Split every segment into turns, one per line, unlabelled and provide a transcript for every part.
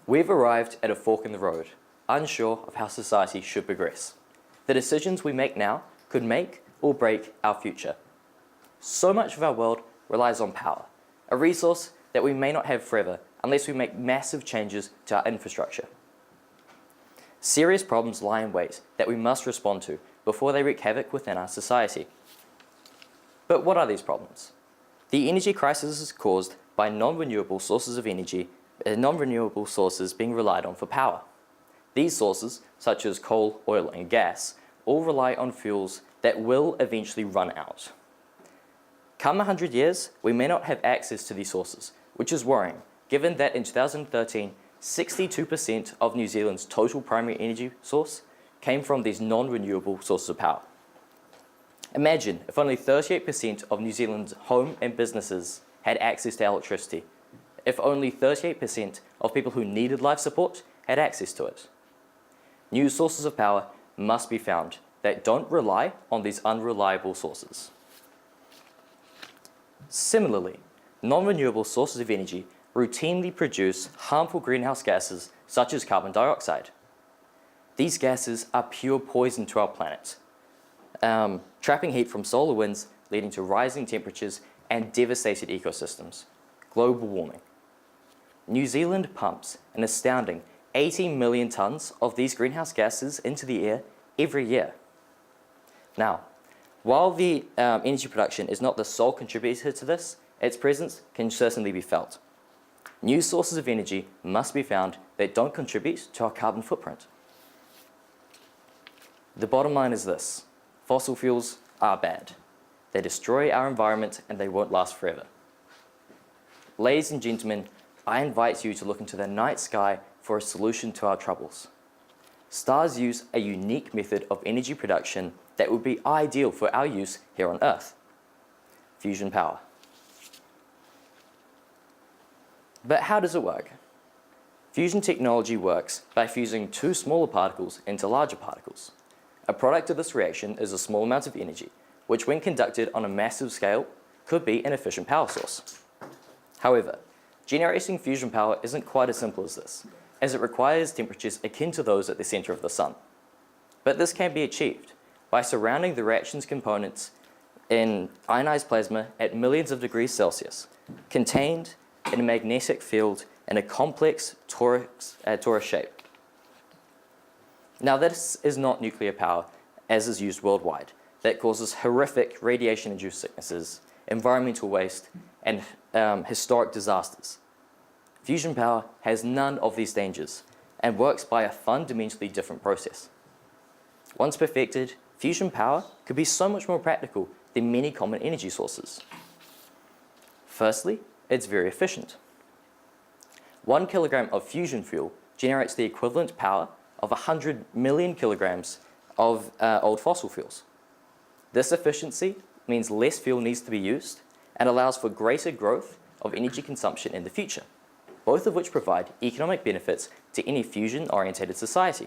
We've arrived at a fork in the road, unsure of how society should progress. The decisions we make now could make or break our future. So much of our world relies on power, a resource that we may not have forever unless we make massive changes to our infrastructure. Serious problems lie in wait that we must respond to before they wreak havoc within our society. But what are these problems? The energy crisis is caused by non-renewable sources of energy, non-renewable sources being relied on for power. These sources, such as coal, oil and gas, all rely on fuels that will eventually run out. Come 100 years, we may not have access to these sources, which is worrying, given that in 2013, 62% of New Zealand's total primary energy source came from these non-renewable sources of power. Imagine if only 38% of New Zealand's home and businesses had access to electricity, if only 38% of people who needed life support had access to it. New sources of power must be found that don't rely on these unreliable sources. Similarly, non-renewable sources of energy routinely produce harmful greenhouse gases such as carbon dioxide. These gases are pure poison to our planet, trapping heat from solar winds, leading to rising temperatures and devastated ecosystems. Global warming. New Zealand pumps an astounding 80 million tonnes of these greenhouse gases into the air every year. Now, while the energy production is not the sole contributor to this, its presence can certainly be felt. New sources of energy must be found that don't contribute to our carbon footprint. The bottom line is this: fossil fuels are bad. They destroy our environment and they won't last forever. Ladies and gentlemen, I invite you to look into the night sky for a solution to our troubles. Stars use a unique method of energy production that would be ideal for our use here on Earth: fusion power. But how does it work? Fusion technology works by fusing two smaller particles into larger particles. A product of this reaction is a small amount of energy, which when conducted on a massive scale could be an efficient power source. However, generating fusion power isn't quite as simple as this, as it requires temperatures akin to those at the center of the sun. But this can be achieved by surrounding the reaction's components in ionized plasma at millions of degrees Celsius, contained in a magnetic field in a complex torus shape. Now, this is not nuclear power, as is used worldwide, that causes horrific radiation-induced sicknesses, environmental waste, and historic disasters. Fusion power has none of these dangers and works by a fundamentally different process. Once perfected, fusion power could be so much more practical than many common energy sources. Firstly, it's very efficient. 1 kilogram of fusion fuel generates the equivalent power of 100 million kilograms of old fossil fuels. This efficiency means less fuel needs to be used and allows for greater growth of energy consumption in the future, both of which provide economic benefits to any fusion-oriented society.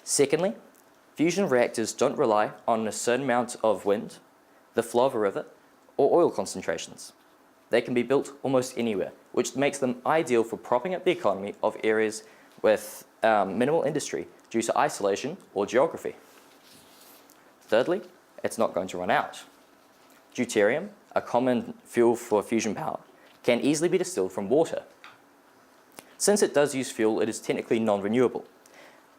Secondly, fusion reactors don't rely on a certain amount of wind, the flow of a river, or oil concentrations. They can be built almost anywhere, which makes them ideal for propping up the economy of areas with minimal industry due to isolation or geography. Thirdly, it's not going to run out. Deuterium, a common fuel for fusion power, can easily be distilled from water. Since it does use fuel, it is technically non-renewable,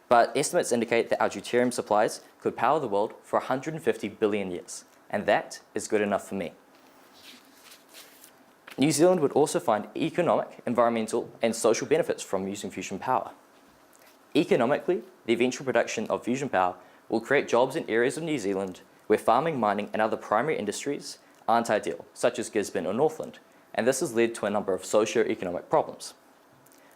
but estimates indicate that our deuterium supplies could power the world for 150 billion years, and that is good enough for me. New Zealand would also find economic, environmental, and social benefits from using fusion power. Economically, the eventual production of fusion power will create jobs in areas of New Zealand where farming, mining, and other primary industries aren't ideal, such as Gisborne or Northland, and this has led to a number of socio-economic problems.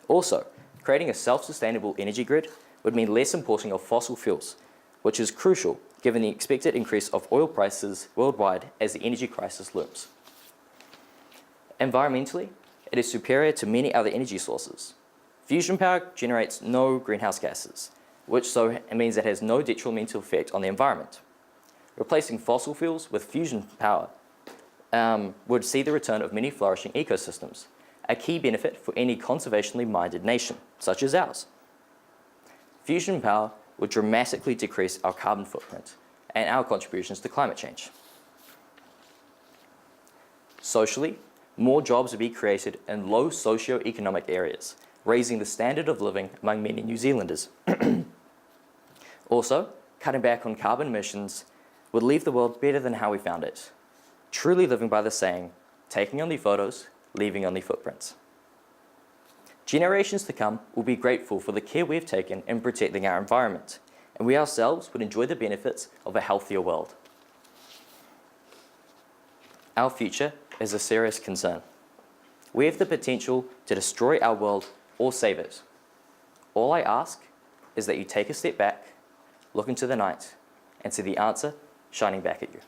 Also, creating a self-sustainable energy grid would mean less importing of fossil fuels, which is crucial given the expected increase of oil prices worldwide as the energy crisis looms. Environmentally, it is superior to many other energy sources. Fusion power generates no greenhouse gases, which means it has no detrimental effect on the environment. Replacing fossil fuels with fusion power would see the return of many flourishing ecosystems, a key benefit for any conservationally minded nation, such as ours. Fusion power would dramatically decrease our carbon footprint and our contributions to climate change. Socially, more jobs would be created in low socio-economic areas, raising the standard of living among many New Zealanders. Also, cutting back on carbon emissions would leave the world better than how we found it, truly living by the saying, taking only photos, leaving only footprints. Generations to come will be grateful for the care we've taken in protecting our environment, and we ourselves would enjoy the benefits of a healthier world. Our future is a serious concern. We have the potential to destroy our world or save it. All I ask is that you take a step back, look into the night, and see the answer shining back at you.